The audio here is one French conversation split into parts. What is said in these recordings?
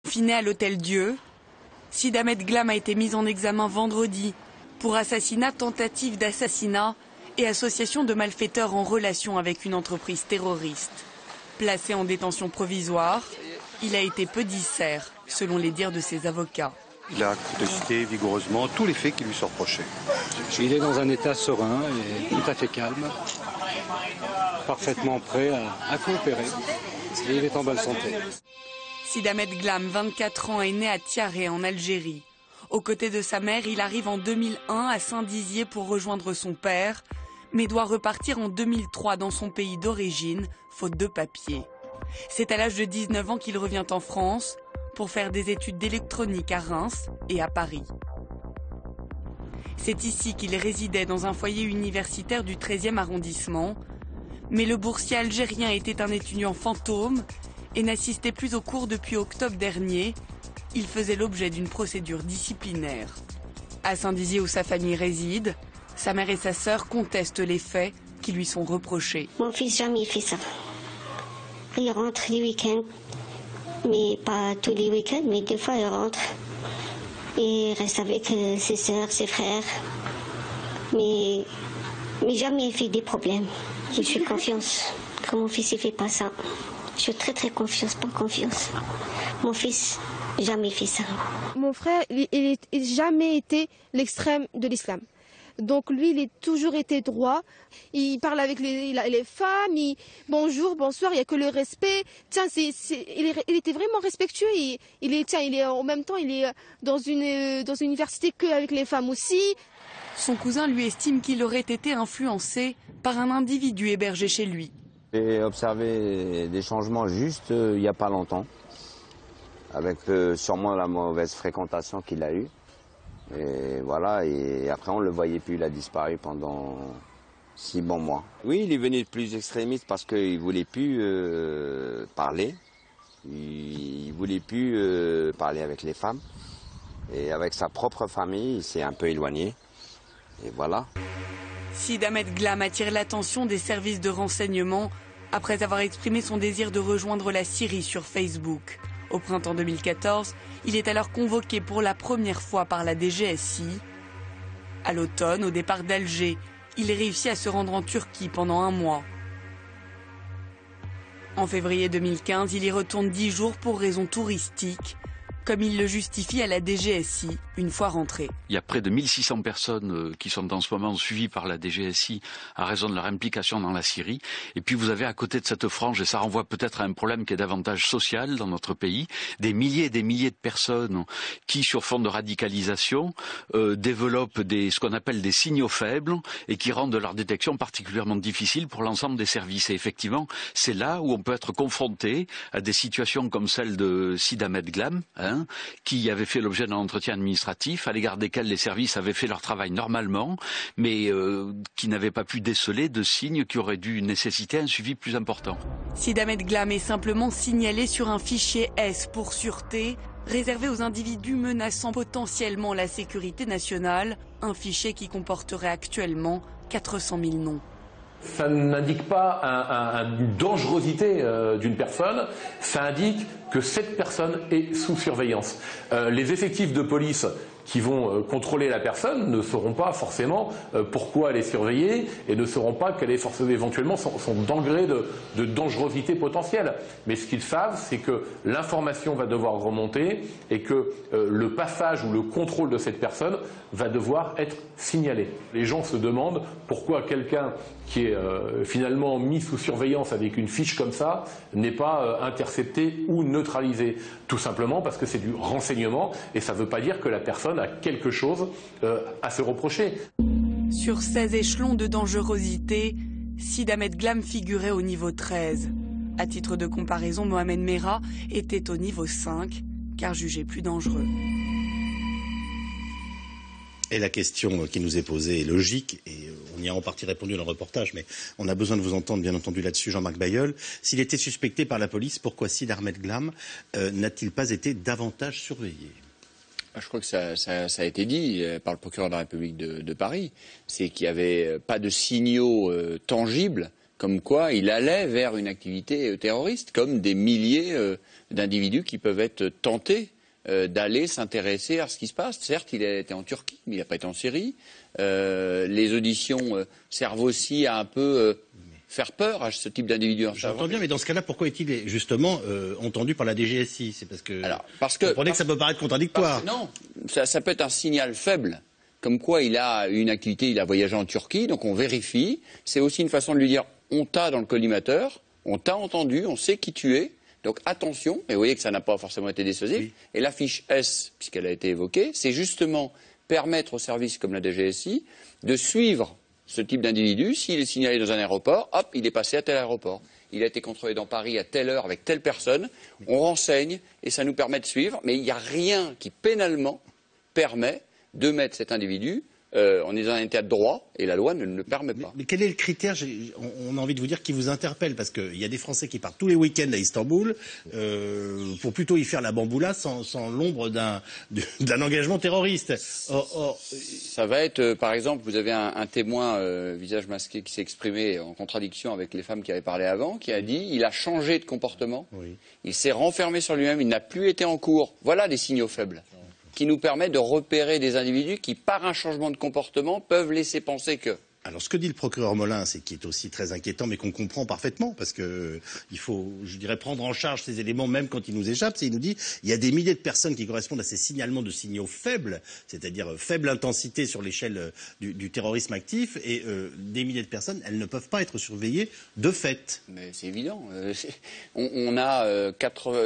Confiné à l'hôtel Dieu, Sid Ahmed Glam a été mis en examen vendredi pour assassinat, tentative d'assassinat et association de malfaiteurs en relation avec une entreprise terroriste. Placé en détention provisoire, il a été peu disert, selon les dires de ses avocats. Il a contesté vigoureusement tous les faits qui lui sont reprochés. Il est dans un état serein et tout à fait calme, parfaitement prêt à coopérer. Et il est en bonne santé. Sid Ahmed Glam, 24 ans, est né à Tiaré, en Algérie. Aux côtés de sa mère, il arrive en 2001 à Saint-Dizier pour rejoindre son père, mais doit repartir en 2003 dans son pays d'origine, faute de papier. C'est à l'âge de 19 ans qu'il revient en France pour faire des études d'électronique à Reims et à Paris. C'est ici qu'il résidait dans un foyer universitaire du 13e arrondissement. Mais le boursier algérien était un étudiant fantôme et n'assistait plus aux cours depuis octobre dernier. Il faisait l'objet d'une procédure disciplinaire. À Saint-Dizier où sa famille réside, sa mère et sa sœur contestent les faits qui lui sont reprochés. Mon fils jamais fait ça. Il rentre les week-ends, mais pas tous les week-ends, mais des fois il rentre. Et il reste avec ses sœurs, ses frères. Mais jamais il fait des problèmes. Je suis confiance que mon fils ne fait pas ça. Je suis très confiance, pas confiance. Mon fils, jamais fait ça. Mon frère, il n'a jamais été l'extrême de l'islam. Donc lui, il a toujours été droit. Il parle avec les femmes. Bonjour, bonsoir, il n'y a que le respect. Tiens, il était vraiment respectueux. En même temps, il est dans une université qu'avec les femmes aussi. Son cousin lui estime qu'il aurait été influencé par un individu hébergé chez lui. J'ai observé des changements juste il n'y a pas longtemps, avec sûrement la mauvaise fréquentation qu'il a eue. Et voilà, et après on ne le voyait plus, il a disparu pendant 6 bons mois. Oui, il est venu plus extrémiste parce qu'il ne voulait plus parler, il ne voulait plus parler avec les femmes. Et avec sa propre famille, il s'est un peu éloigné. Et voilà. Sid Ahmed Glam attire l'attention des services de renseignement après avoir exprimé son désir de rejoindre la Syrie sur Facebook. Au printemps 2014, il est alors convoqué pour la première fois par la DGSI. À l'automne, au départ d'Alger, il réussit à se rendre en Turquie pendant 1 mois. En février 2015, il y retourne 10 jours pour raisons touristiques, comme il le justifie à la DGSI une fois rentré. Il y a près de 1600 personnes qui sont en ce moment suivies par la DGSI à raison de leur implication dans la Syrie. Et puis vous avez à côté de cette frange, et ça renvoie peut-être à un problème qui est davantage social dans notre pays, des milliers et des milliers de personnes qui, sur fond de radicalisation, développent ce qu'on appelle des signaux faibles et qui rendent leur détection particulièrement difficile pour l'ensemble des services. Et effectivement, c'est là où on peut être confronté à des situations comme celle de Sid Ahmed Glam, qui avait fait l'objet d'un entretien administratif, à l'égard desquels les services avaient fait leur travail normalement, mais qui n'avaient pas pu déceler de signes qui auraient dû nécessiter un suivi plus important. Sid Ahmed Glam est simplement signalé sur un fichier S pour sûreté, réservé aux individus menaçant potentiellement la sécurité nationale, un fichier qui comporterait actuellement 400 000 noms. Ça n'indique pas une dangerosité d'une personne, ça indique que cette personne est sous surveillance. Les effectifs de police qui vont contrôler la personne ne sauront pas forcément pourquoi elle est surveillée et ne sauront pas quel est éventuellement son degré de dangerosité potentielle. Mais ce qu'ils savent, c'est que l'information va devoir remonter et que le passage ou le contrôle de cette personne va devoir être signalé. Les gens se demandent pourquoi quelqu'un qui est finalement mis sous surveillance avec une fiche comme ça n'est pas intercepté ou neutralisé. Tout simplement parce que c'est du renseignement et ça ne veut pas dire que la personne a quelque chose à se reprocher. Sur 16 échelons de dangerosité, Sid Ahmed Glam figurait au niveau 13. À titre de comparaison, Mohamed Merah était au niveau 5, car jugé plus dangereux. Et la question qui nous est posée est logique, et on y a en partie répondu dans le reportage, mais on a besoin de vous entendre, bien entendu, là-dessus, Jean-Marc Bailleul. S'il était suspecté par la police, pourquoi Sid Ahmed Glam n'a-t-il pas été davantage surveillé ? Je crois que ça a été dit par le procureur de la République de Paris. C'est qu'il n'y avait pas de signaux tangibles comme quoi il allait vers une activité terroriste, comme des milliers d'individus qui peuvent être tentés d'aller s'intéresser à ce qui se passe. Certes, il a été en Turquie, mais il n'a pas été en Syrie. Les auditions servent aussi à un peu faire peur à ce type d'individu. J'entends bien, mais dans ce cas-là, pourquoi est-il justement entendu par la DGSI? C'est parce que vous comprenez que ça peut paraître contradictoire. Non, ça peut être un signal faible, comme quoi il a une activité, il a voyagé en Turquie, donc on vérifie. C'est aussi une façon de lui dire, on t'a dans le collimateur, on t'a entendu, on sait qui tu es. Donc attention, mais vous voyez que ça n'a pas forcément été dissuasif. Oui. Et la fiche S, puisqu'elle a été évoquée, c'est justement permettre aux services comme la DGSI de suivre ce type d'individu. S'il est signalé dans un aéroport, hop, il est passé à tel aéroport. Il a été contrôlé dans Paris à telle heure avec telle personne. On renseigne et ça nous permet de suivre. Mais il n'y a rien qui pénalement permet de mettre cet individu. On est dans un état de droit et la loi ne le permet pas. Mais quel est le critère, on a envie de vous dire, qui vous interpelle? Parce qu'il y a des Français qui partent tous les week-ends à Istanbul pour plutôt y faire la bamboula sans l'ombre d'un engagement terroriste. Ça va être, par exemple, vous avez un témoin visage masqué qui s'est exprimé en contradiction avec les femmes qui avaient parlé avant, qui a dit il a changé de comportement, oui. Il s'est renfermé sur lui-même, il n'a plus été en cours. Voilà des signaux faibles qui nous permet de repérer des individus qui, par un changement de comportement, peuvent laisser penser que... Alors, ce que dit le procureur Molin, c'est qui est aussi très inquiétant, mais qu'on comprend parfaitement, parce que il faut, je dirais, prendre en charge ces éléments, même quand ils nous échappent. C'est il nous dit, il y a des milliers de personnes qui correspondent à ces signalements de signaux faibles, c'est-à-dire faible intensité sur l'échelle du terrorisme actif, et des milliers de personnes, elles ne peuvent pas être surveillées de fait. Mais c'est évident. On a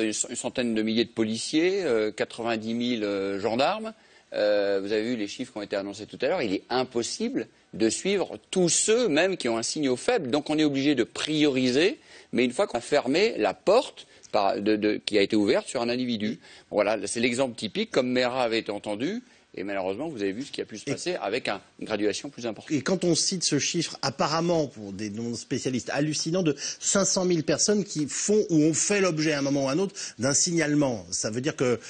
une centaine de milliers de policiers, 90 000 gendarmes. Vous avez vu les chiffres qui ont été annoncés tout à l'heure. Il est impossible de suivre tous ceux même qui ont un signal faible. Donc on est obligé de prioriser, mais une fois qu'on a fermé la porte qui a été ouverte sur un individu. Voilà, c'est l'exemple typique, comme Mera avait été entendu. Et malheureusement, vous avez vu ce qui a pu se passer avec une graduation plus importante. Et quand on cite ce chiffre, apparemment, pour des non-spécialistes, hallucinant, de 500 000 personnes qui font ou ont fait l'objet à un moment ou à un autre d'un signalement, ça veut dire que,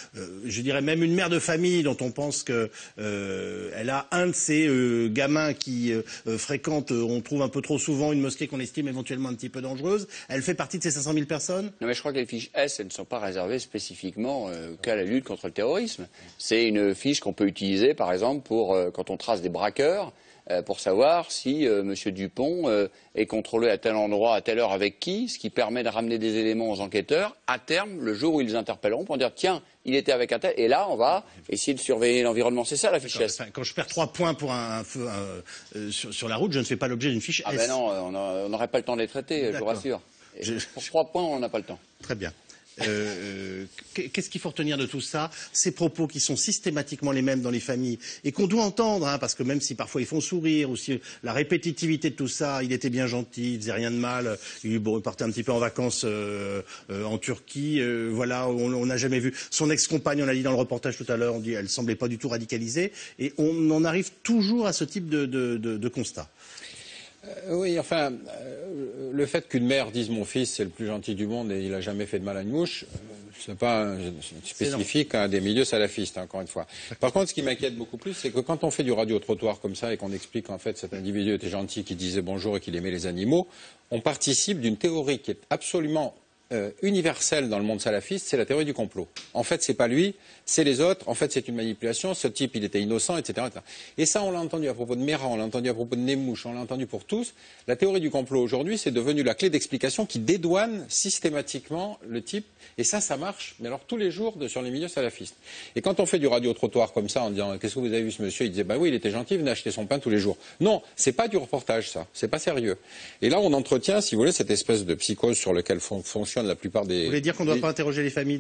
je dirais même une mère de famille dont on pense qu'elle a un de ces gamins qui fréquente, on trouve un peu trop souvent une mosquée qu'on estime éventuellement un petit peu dangereuse, elle fait partie de ces 500 000 personnes? Non, mais je crois que les fiches S, elles ne sont pas réservées spécifiquement qu'à la lutte contre le terrorisme. C'est une fiche qu'on peut utiliser, par exemple, pour quand on trace des braqueurs, pour savoir si M. Dupont est contrôlé à tel endroit, à telle heure, avec qui, ce qui permet de ramener des éléments aux enquêteurs. À terme, le jour où ils les interpelleront, pour dire tiens, il était avec un tel, et là, on va essayer de surveiller l'environnement. C'est ça la fiche S. Quand je perds 3 points pour un feu sur la route, je ne fais pas l'objet d'une fiche S. Ah ben non, on n'aurait pas le temps de les traiter, je vous rassure. Pour 3 points, on n'a pas le temps. Très bien. Qu'est-ce qu'il faut retenir de tout ça? Ces propos qui sont systématiquement les mêmes dans les familles et qu'on doit entendre, hein, parce que même si parfois ils font sourire, ou si la répétitivité de tout ça, il était bien gentil, il faisait rien de mal, il partait un petit peu en vacances en Turquie, voilà, on n'a jamais vu. Son ex-compagne, on l'a dit dans le reportage tout à l'heure, on dit elle semblait pas du tout radicalisée, et on en arrive toujours à ce type de constat. Oui, enfin, le fait qu'une mère dise mon fils c'est le plus gentil du monde et il n'a jamais fait de mal à une mouche, c'est pas spécifique à des milieux salafistes, hein, encore une fois. Par contre, ce qui m'inquiète beaucoup plus, c'est que quand on fait du radio-trottoir comme ça et qu'on explique qu'en fait cet individu était gentil, qu'il disait bonjour et qu'il aimait les animaux, on participe d'une théorie qui est absolument universelle dans le monde salafiste, c'est la théorie du complot. En fait, c'est pas lui, c'est les autres. En fait, c'est une manipulation. Ce type, il était innocent, etc., etc. Et ça, on l'a entendu à propos de Mera, on l'a entendu à propos de Nemouche, on l'a entendu pour tous. La théorie du complot aujourd'hui, c'est devenu la clé d'explication qui dédouane systématiquement le type. Et ça marche, mais alors tous les jours sur les milieux salafistes. Et quand on fait du radio-trottoir comme ça, en disant qu'est-ce que vous avez vu ce monsieur, il disait bah oui, il était gentil, il venait acheter son pain tous les jours. Non, c'est pas du reportage, ça. C'est pas sérieux. Et là, on entretient, si vous voulez, cette espèce de psychose sur laquelle fonctionnent la plupart des... Vous voulez dire qu'on ne doit pas interroger les familles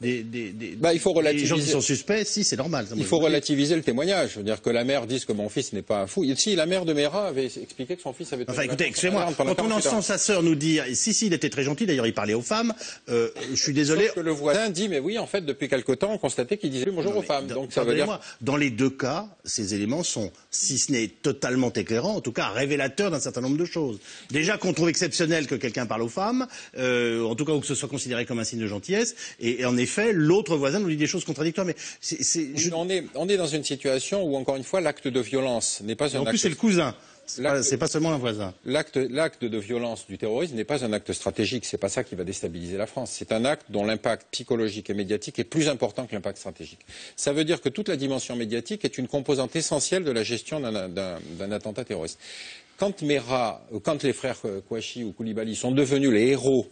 il faut relativiser... Les gens qui sont suspects, si, c'est normal. Il faut relativiser le témoignage. Je veux dire que la mère dise que mon fils n'est pas un fou. Si, la mère de Mera avait expliqué que son fils avait... Enfin, écoutez, excusez-moi, quand on entend sa sœur nous dire, si, il était très gentil, d'ailleurs, il parlait aux femmes, je suis désolé... Sauf que le voisin dit, mais oui, en fait, depuis quelque temps, on constatait qu'il disait bonjour aux femmes. Donc, ça veut dire... Dans les deux cas, ces éléments sont, si ce n'est totalement éclairants, en tout cas révélateurs d'un certain nombre de choses. déjà qu'on trouve exceptionnel que quelqu'un parle aux femmes, en tout cas ou que ce soit considéré comme un signe de gentillesse, et en effet, l'autre voisin nous dit des choses contradictoires. Mais on est dans une situation où, encore une fois, l'acte de violence n'est pas un acte... En plus, c'est le cousin. C'est pas seulement un voisin. L'acte de violence du terrorisme n'est pas un acte stratégique. C'est pas ça qui va déstabiliser la France. C'est un acte dont l'impact psychologique et médiatique est plus important que l'impact stratégique. Ça veut dire que toute la dimension médiatique est une composante essentielle de la gestion d'un attentat terroriste. Quand les frères Kouachi ou Koulibaly sont devenus les héros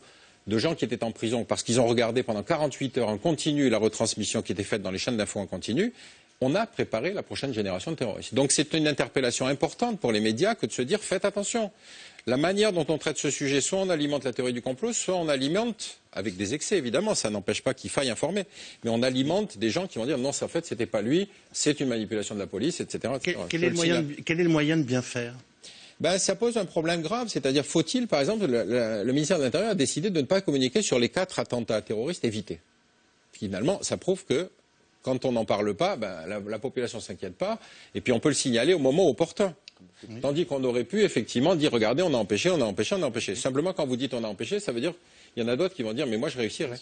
de gens qui étaient en prison parce qu'ils ont regardé pendant 48 heures en continu la retransmission qui était faite dans les chaînes d'infos en continu, on a préparé la prochaine génération de terroristes. Donc c'est une interpellation importante pour les médias que de se dire faites attention. La manière dont on traite ce sujet, soit on alimente la théorie du complot, soit on alimente, avec des excès évidemment, ça n'empêche pas qu'il faille informer, mais on alimente des gens qui vont dire non, en fait c'était pas lui, c'est une manipulation de la police, etc. Quel est le moyen de bien faire? Ça pose un problème grave, c'est-à-dire faut-il, par exemple, le ministère de l'Intérieur a décidé de ne pas communiquer sur les 4 attentats terroristes évités. Finalement, ça prouve que quand on n'en parle pas, la population ne s'inquiète pas, et puis on peut le signaler au moment opportun. Oui. Tandis qu'on aurait pu effectivement dire, regardez, on a empêché, on a empêché, on a empêché. Simplement, quand vous dites on a empêché, ça veut dire qu'il y en a d'autres qui vont dire, mais moi je réussirai.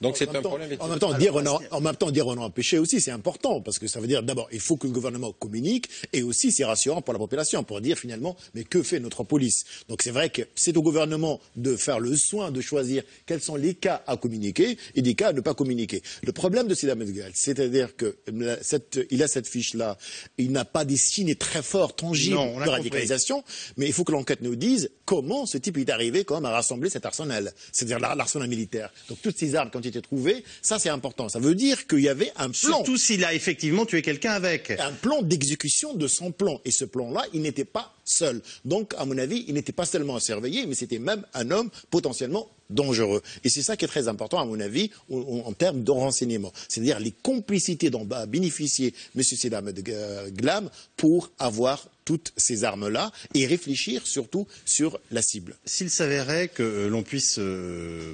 Donc c'est un problème. En même temps, dire on a empêché aussi, c'est important, parce que ça veut dire d'abord, il faut que le gouvernement communique, et aussi c'est rassurant pour la population, pour dire finalement, mais que fait notre police? Donc c'est vrai que c'est au gouvernement de faire le soin de choisir quels sont les cas à communiquer et des cas à ne pas communiquer. Le problème de Saïd Ahmed Ghal, c'est-à-dire qu'il a cette fiche-là, il n'a pas des signes très forts, tangibles de radicalisation, mais il faut que l'enquête nous dise comment ce type est arrivé quand même à rassembler cet arsenal, c'est-à-dire l'arsenal militaire. Donc toutes ces armes, quand été trouvé, ça c'est important. Ça veut dire qu'il y avait un plan. Surtout s'il a effectivement tué quelqu'un avec. Un plan d'exécution de son plan. Et ce plan-là, il n'était pas seul. Donc, à mon avis, il n'était pas seulement un surveillé, mais c'était même un homme potentiellement dangereux. Et c'est ça qui est très important, à mon avis, en termes de renseignement. C'est-à-dire les complicités dont a bénéficié M. Saïd Ahmed Ghal pour avoir toutes ces armes-là et réfléchir surtout sur la cible. S'il s'avérait que l'on puisse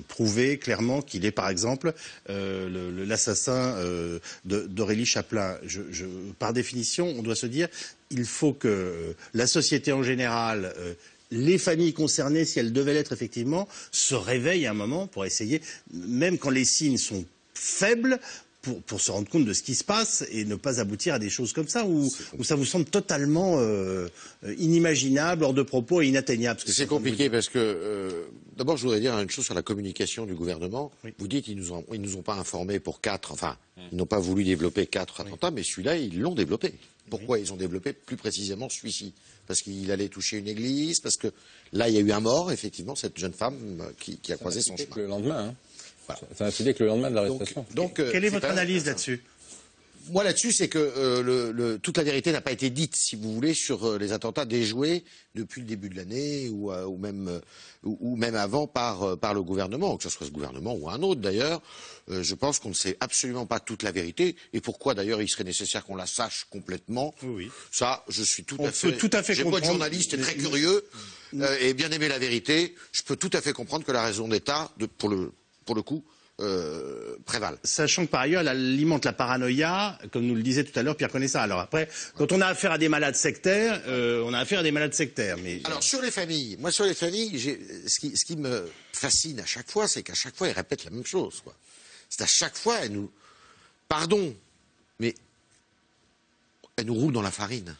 prouver clairement qu'il est, par exemple, l'assassin d'Aurélie Chaplin, par définition, on doit se dire il faut que la société en général, les familles concernées, si elles devaient l'être effectivement, se réveillent un moment pour essayer, même quand les signes sont faibles, pour se rendre compte de ce qui se passe et ne pas aboutir à des choses comme ça, où ça vous semble totalement inimaginable, hors de propos et inatteignable. C'est compliqué parce que, d'abord, je voudrais dire une chose sur la communication du gouvernement. Oui. Vous dites qu'ils nous ont pas informés pour 4, enfin, ils n'ont pas voulu développer 4 attentats, mais celui-là, ils l'ont développé. Pourquoi ils ont développé plus précisément celui-ci? Parce qu'il allait toucher une église, parce que là, il y a eu un mort, effectivement, cette jeune femme qui a croisé son chemin. Le lendemain, hein. Voilà. Ça a incidé que le lendemain de l'arrestation. Donc, quelle est votre analyse là-dessus? Moi, là-dessus, c'est que toute la vérité n'a pas été dite, si vous voulez, sur les attentats déjoués depuis le début de l'année ou même avant par le gouvernement, que ce soit ce gouvernement ou un autre d'ailleurs. Je pense qu'on ne sait absolument pas toute la vérité. Et pourquoi d'ailleurs il serait nécessaire qu'on la sache complètement? Oui. Ça, je suis tout à fait. J'ai beau être journaliste et très curieux et bien aimer la vérité, je peux tout à fait comprendre que la raison d'État, pour le coup, prévalent. Sachant que par ailleurs, elle alimente la paranoïa, comme nous le disait tout à l'heure Pierre Conessa. Alors après, quand on a affaire à des malades sectaires, on a affaire à des malades sectaires. Mais... Alors sur les familles, ce qui me fascine à chaque fois, c'est qu'à chaque fois, ils répètent la même chose, quoi. C'est à chaque fois, elle nous... Pardon, mais elle nous roule dans la farine.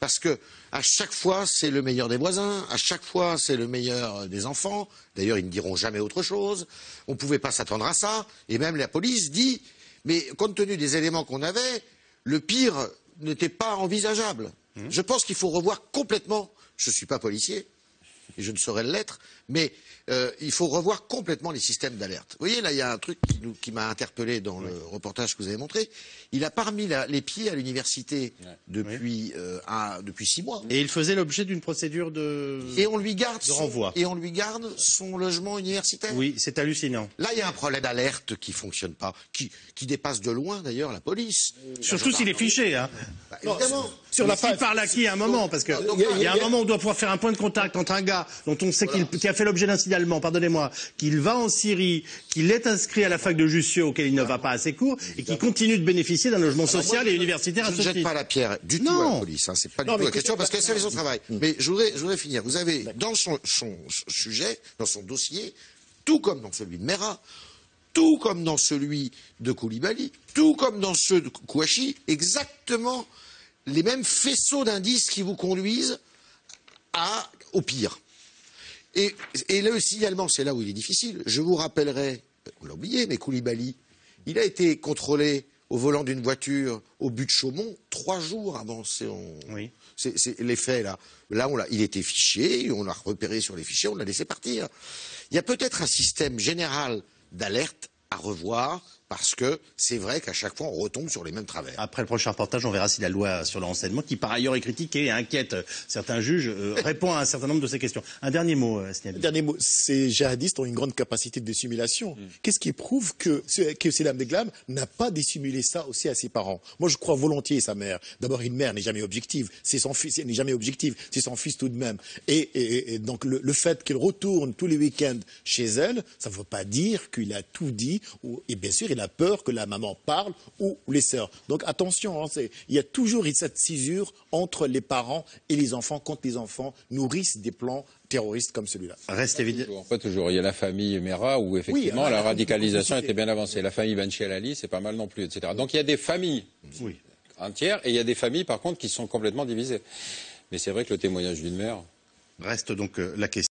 Parce que à chaque fois, c'est le meilleur des voisins, à chaque fois, c'est le meilleur des enfants. D'ailleurs, ils ne diront jamais autre chose. On ne pouvait pas s'attendre à ça. Et même la police dit, mais compte tenu des éléments qu'on avait, le pire n'était pas envisageable. Je pense qu'il faut revoir complètement, je ne suis pas policier, et je ne saurais l'être, mais il faut revoir complètement les systèmes d'alerte. Vous voyez, là, il y a un truc qui m'a interpellé dans le reportage que vous avez montré. Il n'a pas remis les pieds à l'université depuis 6 mois. Et il faisait l'objet d'une procédure de renvoi. Et on lui garde son logement universitaire. Oui, c'est hallucinant. Là, il y a un problème d'alerte qui ne fonctionne pas, qui dépasse de loin, d'ailleurs, la police. Surtout s'il est fiché, hein. Bah, évidemment. Sur la fin, par là qui à un moment, parce qu'il y a un moment où on doit pouvoir faire un point de contact entre un gars dont on sait qu'il a fait l'objet d'un signalement, pardonnez-moi, qu'il va en Syrie, qu'il est inscrit à la fac de Jussieu auquel il ne va pas à ses cours, et qui continue de bénéficier d'un logement social et universitaire à ce titre. Je ne jette pas la pierre du tout à la police, hein, c'est pas du tout la question, parce qu'elle fait son travail. Mais je voudrais finir. Vous avez, dans son sujet, dans son dossier, tout comme dans celui de Mera, tout comme dans celui de Koulibaly, tout comme dans ceux de Kouachi, exactement les mêmes faisceaux d'indices qui vous conduisent au pire. Et le signalement, c'est là où il est difficile. Je vous rappellerai, on l'a oublié, mais Koulibaly, il a été contrôlé au volant d'une voiture au but de Chaumont 3 jours avant c'est les faits là. Là, il était fiché, on l'a repéré sur les fichiers, on l'a laissé partir. Il y a peut-être un système général d'alerte à revoir, parce que c'est vrai qu'à chaque fois, on retombe sur les mêmes travers. Après le prochain reportage, on verra si la loi sur le renseignement, qui par ailleurs est critiquée et inquiète certains juges, répond à un certain nombre de ces questions. Un dernier mot, Sniabi. Un dernier mot. Ces djihadistes ont une grande capacité de dissimulation. Qu'est-ce qui prouve que Saddam Deglam n'a pas dissimulé ça aussi à ses parents? Moi, je crois volontiers sa mère. D'abord, une mère n'est jamais objective. C'est son fils, elle n'est jamais objective. C'est son fils tout de même. Et donc, le fait qu'il retourne tous les week-ends chez elle, ça ne veut pas dire qu'il a tout dit. Et bien sûr, il a peur que la maman parle ou les sœurs. Donc attention, il y a toujours cette cisure entre les parents et les enfants quand les enfants nourrissent des plans terroristes comme celui-là. Reste évident. Pas toujours. Il y a la famille Mera où effectivement la radicalisation était bien avancée. La famille Ben Chelali, c'est pas mal non plus, etc. Donc il y a des familles entières et il y a des familles par contre qui sont complètement divisées. Mais c'est vrai que le témoignage d'une mère... Reste donc la question.